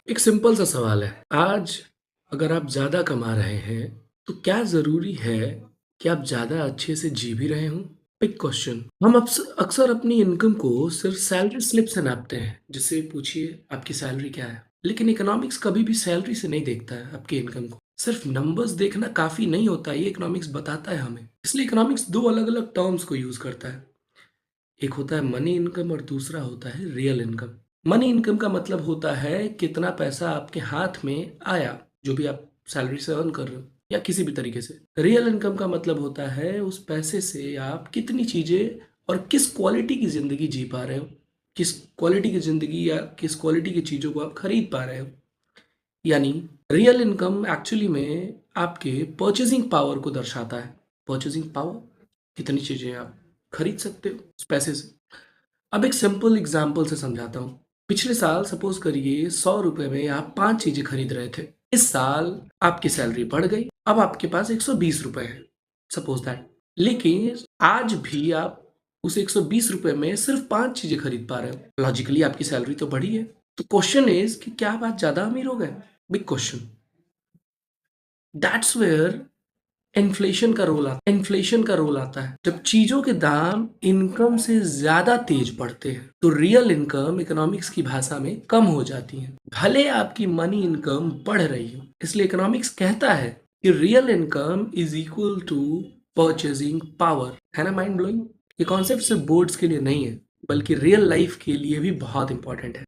एक सिंपल सा सवाल है। आज अगर आप ज़्यादा कमा रहे हैं, तो क्या ज़रूरी है कि आप ज़्यादा अच्छे से जी भी रहे हों? Big question. हम अक्सर अपनी इनकम को सिर्फ सैलरी स्लिप से नापते हैं, जिससे पूछिए आपकी सैलरी क्या है? लेकिन इकोनॉमिक्स कभी भी सैलरी से नहीं देखता है आपकी इनकम को। सिर्फ नंबर्स देखना काफ़ी नहीं होता, ये इकोनॉमिक्स बताता है हमें। इसलिए इकोनॉमिक्स 2 अलग-अलग टर्म्स को यूज़ करता है। एक होता है मनी इनकम और दूसरा होता है रियल इनकम। मनी इनकम का मतलब होता है कितना पैसा आपके हाथ में आया, जो भी आप सैलरी से अर्न कर रहे हो या किसी भी तरीके से। रियल इनकम का मतलब होता है उस पैसे से आप कितनी चीजें और किस क्वालिटी की जिंदगी जी पा रहे हो, किस क्वालिटी की जिंदगी या किस क्वालिटी की चीजों को आप खरीद पा रहे हो। यानी रियल इनकम एक्चुअली में आपके परचेजिंग पावर को दर्शाता है। परचेजिंग पावर, कितनी चीजें आप खरीद सकते हो उस पैसे से। अब एक सिंपल एग्जांपल से समझाता हूँ। पिछले साल सपोज करिए 100 रुपए में आप 5 चीजें खरीद रहे थे। इस साल आपकी सैलरी बढ़ गई, अब आपके पास 120 रुपए है, सपोज दैट। लेकिन आज भी आप उस 120 रुपए में सिर्फ 5 चीजें खरीद पा रहे हो। लॉजिकली आपकी सैलरी तो बढ़ी है। तो क्वेश्चन इज कि क्या आप आज ज्यादा अमीर हो गए? Big question. That's where inflation का रोल आता है। जब चीजों के दाम इनकम से ज्यादा तेज बढ़ते हैं, तो रियल इनकम इकोनॉमिक्स की भाषा में कम हो जाती है, भले आपकी मनी इनकम बढ़ रही हो। इसलिए इकोनॉमिक्स कहता है कि real income is equal to purchasing power. है ना माइंड ब्लोइंग? ये कॉन्सेप्ट सिर्फ बोर्ड्स के लिए नहीं है, बल्कि रियल लाइफ के लिए भी बहुत इंपॉर्टेंट है।